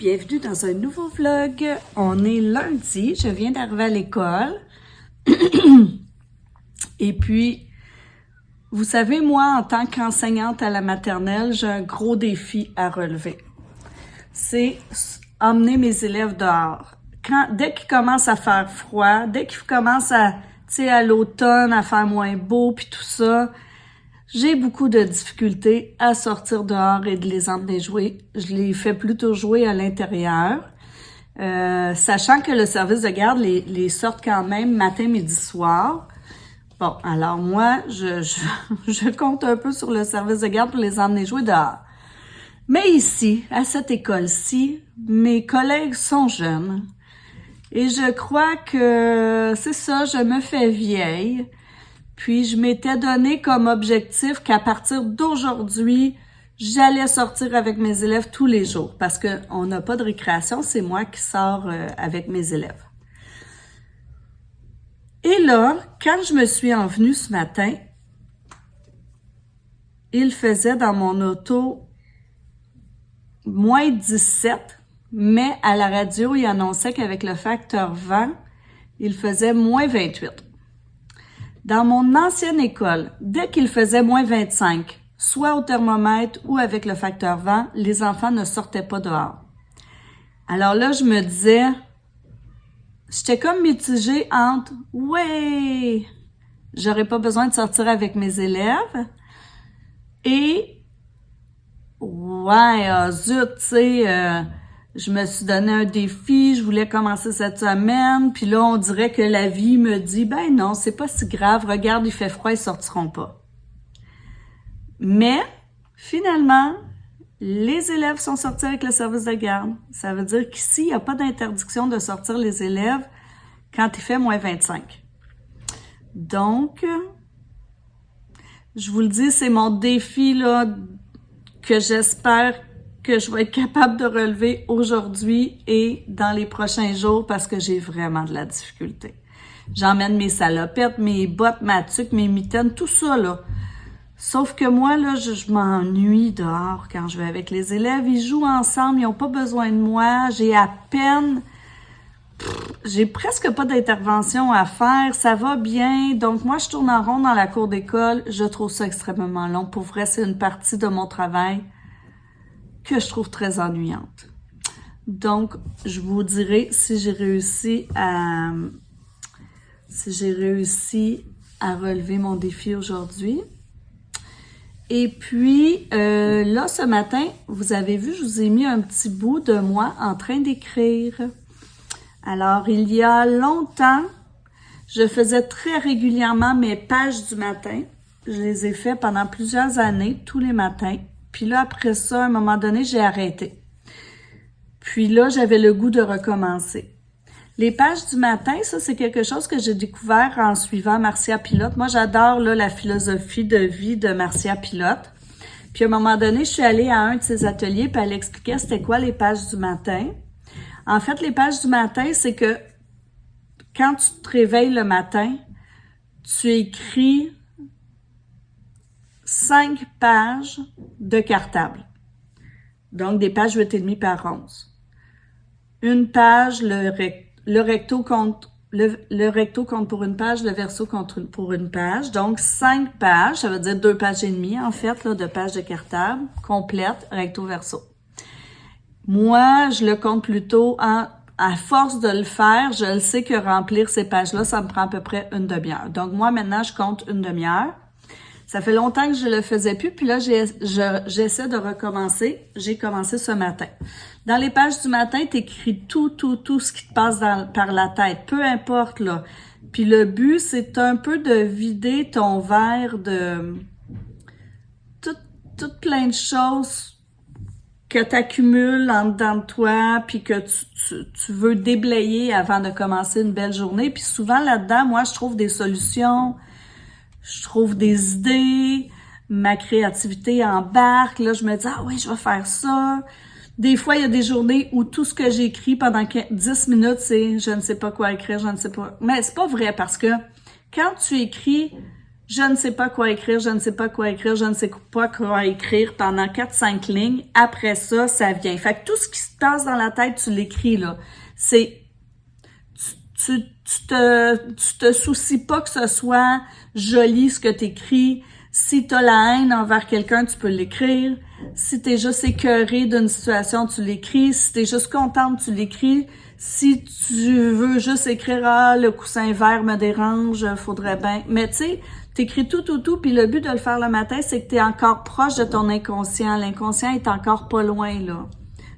bienvenue dans un nouveau vlog. On est lundi, je viens d'arriver à l'école. Et puis, vous savez, moi, en tant qu'enseignante à la maternelle, j'ai un gros défi à relever. C'est emmener mes élèves dehors. Dès qu'il commence à faire froid, dès qu'il commence à l'automne, à faire moins beau, puis tout ça, j'ai beaucoup de difficultés à sortir dehors et de les emmener jouer. Je les fais plutôt jouer à l'intérieur, sachant que le service de garde les sort quand même matin, midi, soir. Bon, alors moi, je compte un peu sur le service de garde pour les emmener jouer dehors. Mais ici, à cette école-ci, mes collègues sont jeunes. Et je crois que c'est ça, je me fais vieille. Puis je m'étais donné comme objectif qu'à partir d'aujourd'hui, j'allais sortir avec mes élèves tous les jours. Parce qu'on n'a pas de récréation, c'est moi qui sors avec mes élèves. Et là, quand je me suis envenue ce matin, il faisait dans mon auto moins 17, mais à la radio, il annonçait qu'avec le facteur vent, il faisait moins 28. Dans mon ancienne école, dès qu'il faisait moins 25, soit au thermomètre ou avec le facteur vent, les enfants ne sortaient pas dehors. Alors là, je me disais, j'étais comme mitigée entre « ouais, j'aurais pas besoin de sortir avec mes élèves » et « ouais, zut, tu sais, je me suis donné un défi, je voulais commencer cette semaine, puis là, on dirait que la vie me dit, ben non, c'est pas si grave, regarde, il fait froid, ils sortiront pas. » Mais, finalement, les élèves sont sortis avec le service de garde. Ça veut dire qu'ici, il n'y a pas d'interdiction de sortir les élèves quand il fait moins 25. Donc, je vous le dis, c'est mon défi, là, que j'espère que je vais être capable de relever aujourd'hui et dans les prochains jours parce que j'ai vraiment de la difficulté. J'emmène mes salopettes, mes bottes, ma tuque, mes mitaines, tout ça, là. Sauf que moi, là, je m'ennuie dehors quand je vais avec les élèves. Ils jouent ensemble, ils n'ont pas besoin de moi. J'ai presque pas d'intervention à faire. Ça va bien. Donc, moi, je tourne en rond dans la cour d'école. Je trouve ça extrêmement long. Pour vrai, c'est une partie de mon travail que je trouve très ennuyante. Donc, je vous dirai si j'ai réussi à relever mon défi aujourd'hui. Et puis, là, ce matin, vous avez vu, je vous ai mis un petit bout de moi en train d'écrire. Alors, il y a longtemps, je faisais très régulièrement mes pages du matin. Je les ai fait pendant plusieurs années, tous les matins. Puis là, après ça, à un moment donné, j'ai arrêté. Puis là, j'avais le goût de recommencer. Les pages du matin, ça, c'est quelque chose que j'ai découvert en suivant Marcia Pilote. Moi, j'adore là, la philosophie de vie de Marcia Pilote. Puis à un moment donné, je suis allée à un de ses ateliers, puis elle expliquait c'était quoi les pages du matin. En fait, les pages du matin, c'est que quand tu te réveilles le matin, tu écris 5 pages de cartable. Donc, des pages 8,5 par 11. Une page, le recto compte pour une page, le verso compte pour une page. Donc, 5 pages, ça veut dire 2 pages et demie, en fait, là, de pages de cartable, complète, recto, verso. Moi, je le compte plutôt à force de le faire, je le sais que remplir ces pages-là, ça me prend à peu près une demi-heure. Donc, moi, maintenant, je compte une demi-heure. Ça fait longtemps que je le faisais plus, puis là, j'essaie de recommencer. J'ai commencé ce matin. Dans les pages du matin, t'écris tout ce qui te passe par la tête, peu importe, là. Puis le but, c'est un peu de vider ton verre de tout plein de choses que t'accumules en dedans de toi, puis que tu veux déblayer avant de commencer une belle journée. Puis souvent, là-dedans, moi, je trouve des solutions. Je trouve des idées, ma créativité embarque. Là, je me dis, ah oui, je vais faire ça. Des fois, il y a des journées où tout ce que j'écris pendant 10 minutes, c'est je ne sais pas quoi écrire, je ne sais pas. Mais c'est pas vrai parce que quand tu écris je ne sais pas quoi écrire, je ne sais pas quoi écrire, je ne sais pas quoi écrire pendant 4-5 lignes. Après ça, ça vient. Fait que tout ce qui se passe dans la tête, tu l'écris, là. C'est, tu te soucies pas que ce soit joli ce que t'écris. Si t'as la haine envers quelqu'un, tu peux l'écrire. Si t'es juste écœuré d'une situation, tu l'écris. Si t'es juste contente, tu l'écris. Si tu veux juste écrire « Ah, le coussin vert me dérange, faudrait bien... » Mais tu sais, t'écris tout, puis le but de le faire le matin, c'est que t'es encore proche de ton inconscient. L'inconscient est encore pas loin, là.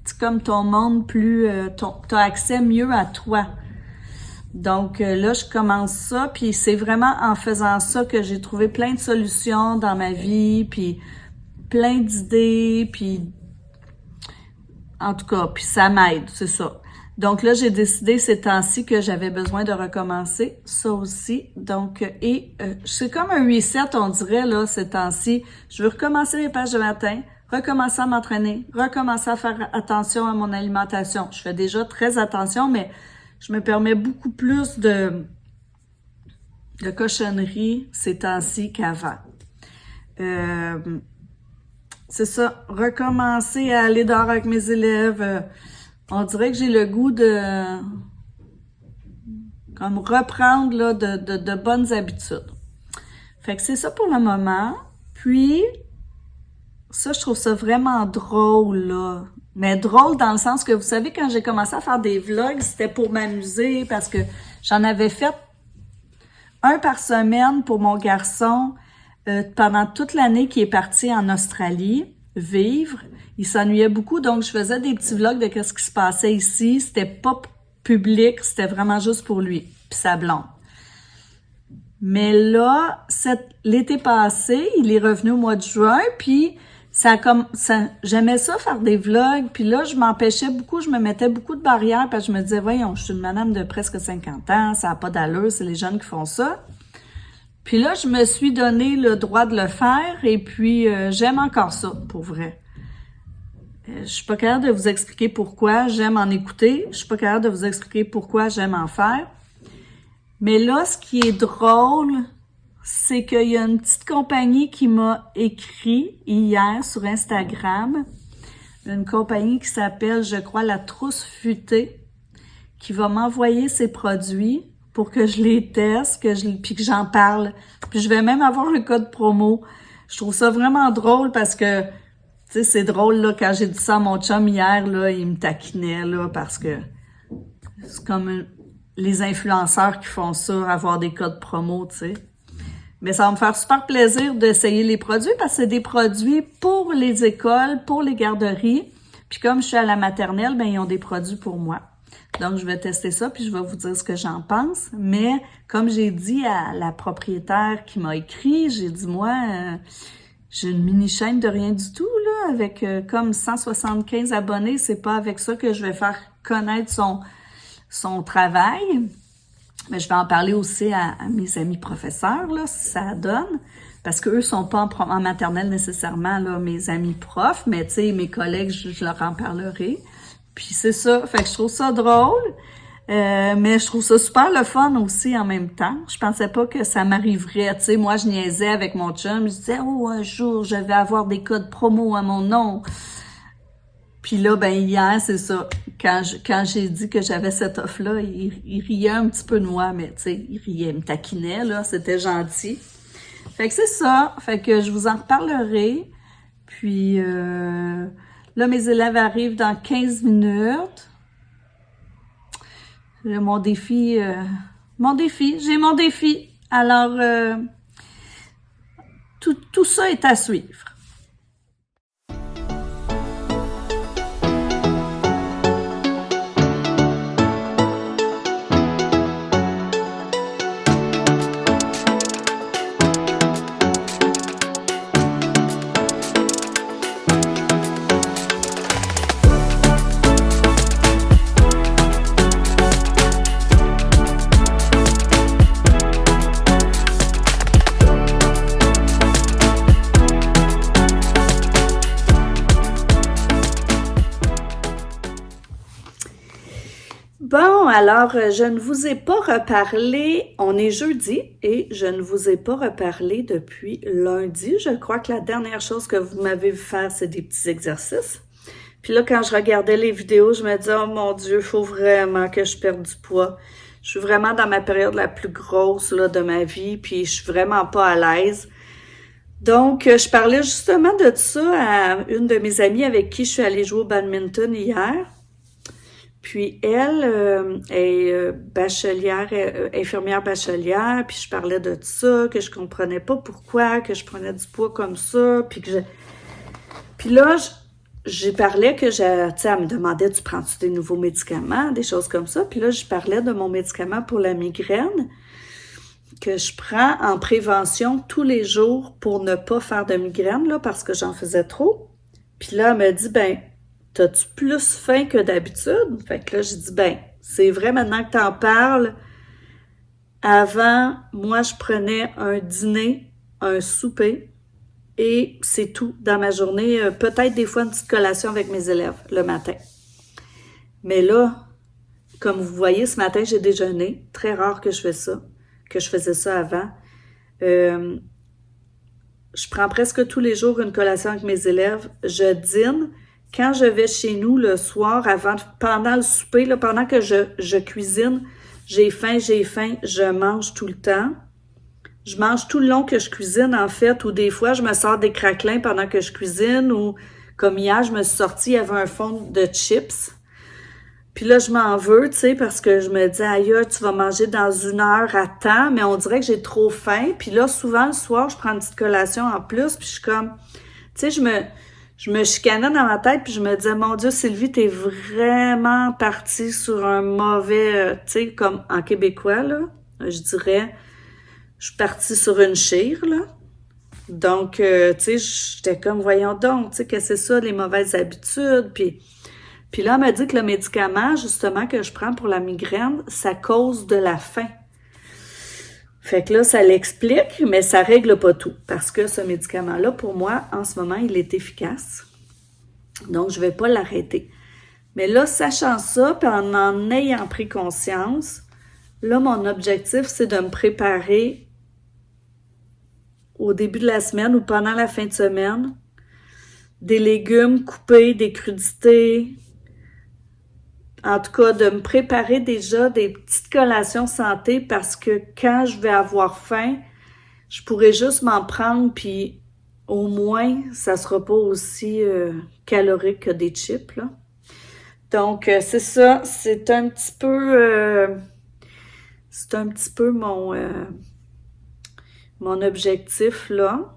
C'est comme ton monde plus... t'as accès mieux à toi. Donc là, je commence ça, puis c'est vraiment en faisant ça que j'ai trouvé plein de solutions dans ma vie, puis plein d'idées, puis en tout cas, puis ça m'aide, c'est ça. Donc là, j'ai décidé ces temps-ci que j'avais besoin de recommencer ça aussi. Donc, c'est comme un reset, on dirait, là, ces temps-ci. Je veux recommencer les pages de matin, recommencer à m'entraîner, recommencer à faire attention à mon alimentation. Je fais déjà très attention, mais je me permets beaucoup plus de cochonneries ces temps-ci qu'avant. C'est ça, recommencer à aller dehors avec mes élèves. On dirait que j'ai le goût de comme reprendre là, de bonnes habitudes. Fait que c'est ça pour le moment. Puis, ça, je trouve ça vraiment drôle, là. Mais drôle dans le sens que, vous savez, quand j'ai commencé à faire des vlogs, c'était pour m'amuser parce que j'en avais fait un par semaine pour mon garçon pendant toute l'année qui est parti en Australie vivre. Il s'ennuyait beaucoup, donc je faisais des petits vlogs de ce qui se passait ici. C'était pas public, c'était vraiment juste pour lui puis sa blonde. Mais là, l'été passé, il est revenu au mois de juin, puis j'aimais ça faire des vlogs, puis là, je m'empêchais beaucoup, je me mettais beaucoup de barrières, parce que je me disais, voyons, je suis une madame de presque 50 ans, ça n'a pas d'allure, c'est les jeunes qui font ça. Puis là, je me suis donné le droit de le faire, et puis j'aime encore ça, pour vrai. Je suis pas capable de vous expliquer pourquoi j'aime en écouter. Je suis pas capable de vous expliquer pourquoi j'aime en faire. Mais là, ce qui est drôle, c'est qu'il y a une petite compagnie qui m'a écrit hier sur Instagram. Une compagnie qui s'appelle, je crois, La Trousse Futée, qui va m'envoyer ses produits pour que je les teste, puis que j'en parle. Puis je vais même avoir un code promo. Je trouve ça vraiment drôle parce que tu sais, c'est drôle, là, quand j'ai dit ça à mon chum hier, là, il me taquinait, là, parce que c'est comme les influenceurs qui font ça, avoir des codes promo, tu sais. Mais ça va me faire super plaisir d'essayer les produits, parce que c'est des produits pour les écoles, pour les garderies. Puis comme je suis à la maternelle, ben ils ont des produits pour moi. Donc, je vais tester ça, puis je vais vous dire ce que j'en pense. Mais comme j'ai dit à la propriétaire qui m'a écrit, j'ai dit, moi... j'ai une mini-chaîne de rien du tout, là, avec comme 175 abonnés. C'est pas avec ça que je vais faire connaître son travail. Mais je vais en parler aussi à mes amis professeurs, là, si ça donne. Parce qu'eux sont pas en maternelle nécessairement, là, mes amis profs. Mais, tu sais, mes collègues, je leur en parlerai. Puis c'est ça. Fait que je trouve ça drôle. Mais je trouve ça super le fun aussi en même temps. Je pensais pas que ça m'arriverait. Tu sais, moi, je niaisais avec mon chum. Je disais, oh, un jour, je vais avoir des codes promo à mon nom. Puis là, ben hier, c'est ça. Quand j'ai dit que j'avais cette offre-là, il riait un petit peu de moi, mais tu sais, il riait, il me taquinait, là. C'était gentil. Fait que c'est ça. Fait que je vous en reparlerai. Puis là, mes élèves arrivent dans 15 minutes. J'ai mon défi. Alors, tout ça est à suivre. alors je ne vous ai pas reparlé, on est jeudi et je ne vous ai pas reparlé depuis lundi. Je crois que la dernière chose que vous m'avez vu faire, c'est des petits exercices. Puis là, quand je regardais les vidéos, je me disais, oh mon Dieu, il faut vraiment que je perde du poids. Je suis vraiment dans ma période la plus grosse là, de ma vie, puis je suis vraiment pas à l'aise. Donc, je parlais justement de ça à une de mes amies avec qui je suis allée jouer au badminton hier. Puis elle est bachelière, infirmière bachelière, puis je parlais de ça, que je comprenais pas pourquoi, que je prenais du poids comme ça, puis que Puis là, j'ai parlé que tu sais, elle me demandait, tu prends-tu des nouveaux médicaments, des choses comme ça, puis là, je parlais de mon médicament pour la migraine, que je prends en prévention tous les jours pour ne pas faire de migraine, là, parce que j'en faisais trop. Puis là, elle me dit, ben, t'as-tu plus faim que d'habitude? Fait que là, j'ai dit, ben, c'est vrai maintenant que t'en parles. Avant, moi, je prenais un dîner, un souper, et c'est tout dans ma journée. Peut-être des fois une petite collation avec mes élèves le matin. Mais là, comme vous voyez, ce matin, j'ai déjeuné. Très rare que je faisais ça avant. Je prends presque tous les jours une collation avec mes élèves. Je dîne. Quand je vais chez nous le soir, pendant le souper, là, pendant que je cuisine, j'ai faim, je mange tout le temps. Je mange tout le long que je cuisine, en fait, ou des fois, je me sors des craquelins pendant que je cuisine, ou comme hier, je me suis sortie, il y avait un fond de chips. Puis là, je m'en veux, tu sais, parce que je me dis, aïe, tu vas manger dans 1 heure à temps, mais on dirait que j'ai trop faim. Puis là, souvent, le soir, je prends une petite collation en plus, puis je suis comme, tu sais, je me chicanais dans ma tête, puis je me disais, mon Dieu, Sylvie, t'es vraiment partie sur un mauvais, tu sais, comme en québécois, là, je dirais, je suis partie sur une chire, là. Donc, tu sais, j'étais comme, voyons donc, tu sais, que c'est ça, les mauvaises habitudes, puis là, elle m'a dit que le médicament, justement, que je prends pour la migraine, ça cause de la faim. Fait que là, ça l'explique, mais ça règle pas tout. Parce que ce médicament-là, pour moi, en ce moment, il est efficace. Donc, je vais pas l'arrêter. Mais là, sachant ça, puis en ayant pris conscience, là, mon objectif, c'est de me préparer au début de la semaine ou pendant la fin de semaine, des légumes coupés, des crudités. En tout cas, de me préparer déjà des petites collations santé parce que quand je vais avoir faim, je pourrais juste m'en prendre puis au moins, ça sera pas aussi calorique que des chips, là. Donc, c'est ça. C'est un petit peu mon objectif, là.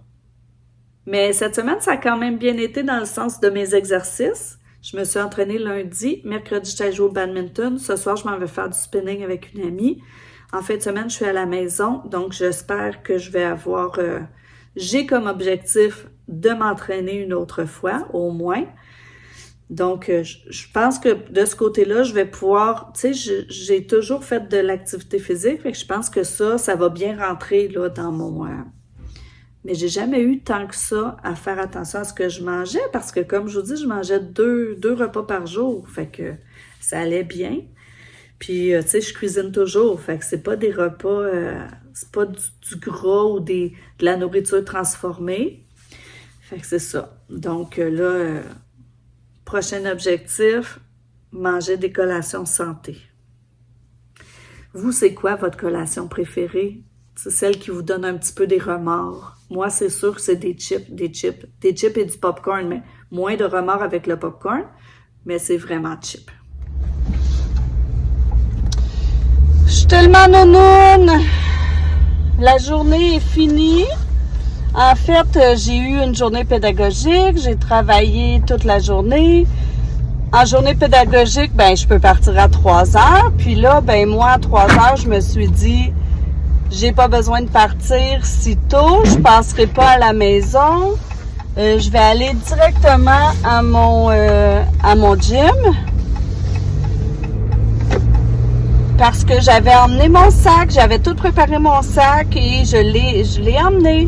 Mais cette semaine, ça a quand même bien été dans le sens de mes exercices. Je me suis entraînée lundi. Mercredi, j'étais jouer au badminton. Ce soir, je m'en vais faire du spinning avec une amie. En fin de semaine, je suis à la maison. Donc, j'espère que je vais avoir... j'ai comme objectif de m'entraîner une autre fois, au moins. Donc, je pense que de ce côté-là, je vais pouvoir... Tu sais, j'ai toujours fait de l'activité physique. Fait que je pense que ça va bien rentrer là dans mon... Mais j'ai jamais eu tant que ça à faire attention à ce que je mangeais parce que, comme je vous dis, je mangeais deux repas par jour. Fait que ça allait bien. Puis, tu sais, je cuisine toujours. Fait que c'est pas des repas, c'est pas du gras ou de la nourriture transformée. Fait que c'est ça. Donc là, prochain objectif, manger des collations santé. Vous, c'est quoi votre collation préférée? C'est celle qui vous donne un petit peu des remords. Moi, c'est sûr que c'est des chips et du popcorn, mais moins de remords avec le popcorn, mais c'est vraiment cheap. Je suis tellement nounoune! La journée est finie. En fait, j'ai eu une journée pédagogique, j'ai travaillé toute la journée. En journée pédagogique, ben je peux partir à 3 heures. Puis là, ben moi, à 3 heures, je me suis dit... J'ai pas besoin de partir si tôt, je passerai pas à la maison. Je vais aller directement à mon gym. Parce que j'avais emmené mon sac, j'avais tout préparé mon sac et je l'ai emmené.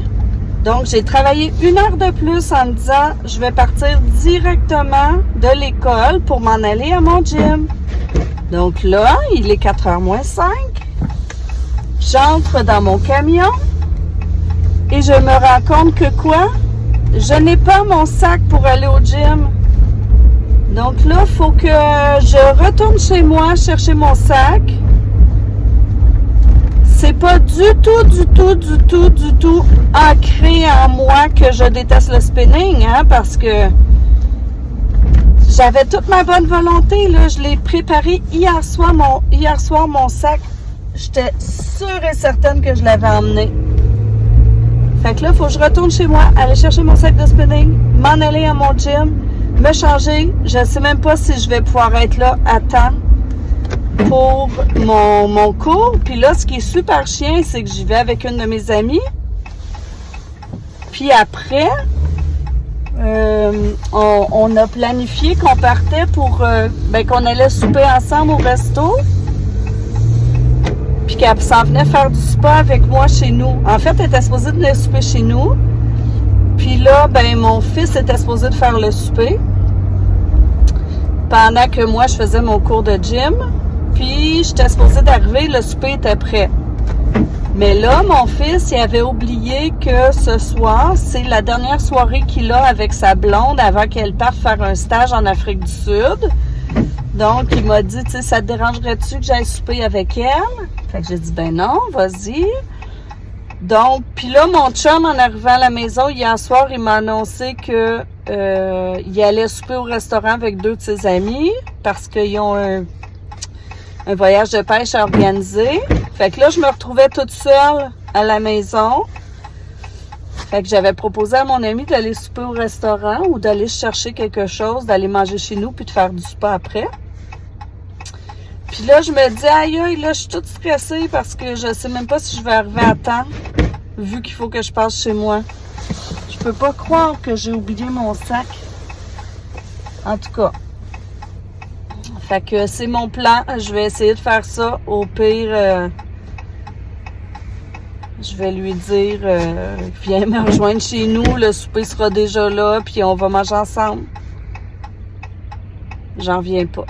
Donc j'ai travaillé 1 heure de plus en me disant je vais partir directement de l'école pour m'en aller à mon gym. Donc là, il est 4h moins 5. J'entre dans mon camion et je me rends compte que quoi? Je n'ai pas mon sac pour aller au gym. Donc là, il faut que je retourne chez moi chercher mon sac. C'est pas du tout ancré en moi que je déteste le spinning, hein, parce que j'avais toute ma bonne volonté, là. Je l'ai préparé hier soir, mon sac. J'étais sûre et certaine que je l'avais emmené. Fait que là, il faut que je retourne chez moi, aller chercher mon sac de spinning, m'en aller à mon gym, me changer. Je ne sais même pas si je vais pouvoir être là à temps pour mon cours. Puis là, ce qui est super chiant, c'est que j'y vais avec une de mes amies. Puis après, on a planifié qu'on partait pour qu'on allait souper ensemble au resto. Puis qu'elle s'en venait faire du spa avec moi chez nous. En fait, elle était supposée de venir souper chez nous. Puis là, mon fils était supposé de faire le souper. Pendant que moi, je faisais mon cours de gym. Puis, j'étais supposée d'arriver, le souper était prêt. Mais là, mon fils, il avait oublié que ce soir, c'est la dernière soirée qu'il a avec sa blonde avant qu'elle parte faire un stage en Afrique du Sud. Donc, il m'a dit, tu sais, ça te dérangerait-tu que j'aille souper avec elle? Fait que j'ai dit, ben non, vas-y. Donc, puis là, mon chum, en arrivant à la maison, hier soir, il m'a annoncé que il allait souper au restaurant avec 2 de ses amis parce qu'ils ont un voyage de pêche à organiser. Fait que là, je me retrouvais toute seule à la maison. Fait que j'avais proposé à mon ami d'aller souper au restaurant ou d'aller chercher quelque chose, d'aller manger chez nous puis de faire du spa après. Puis là, je me dis, aïe, là, je suis toute stressée parce que je sais même pas si je vais arriver à temps, vu qu'il faut que je passe chez moi. Je peux pas croire que j'ai oublié mon sac. En tout cas. Fait que c'est mon plan. Je vais essayer de faire ça. Au pire, je vais lui dire, viens me rejoindre chez nous. Le souper sera déjà là, puis on va manger ensemble. J'en viens pas.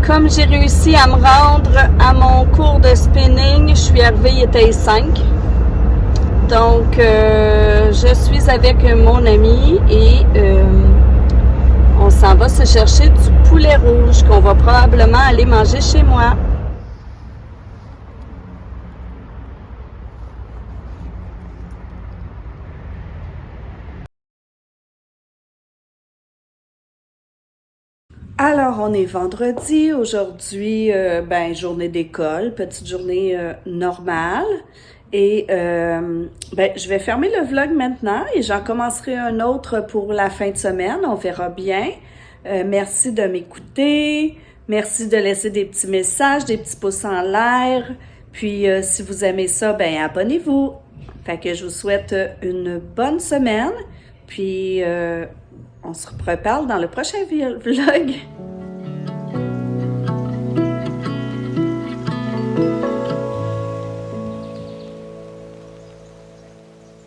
Comme j'ai réussi à me rendre à mon cours de spinning, je suis arrivée, il était 5. Donc, je suis avec mon ami et on s'en va se chercher du poulet rouge qu'on va probablement aller manger chez moi. Alors, on est vendredi. Aujourd'hui, journée d'école, petite journée normale. Et je vais fermer le vlog maintenant et j'en commencerai un autre pour la fin de semaine. On verra bien. Merci de m'écouter. Merci de laisser des petits messages, des petits pouces en l'air. Puis, si vous aimez ça, abonnez-vous. Fait que je vous souhaite une bonne semaine. Puis, on se reparle dans le prochain vlog.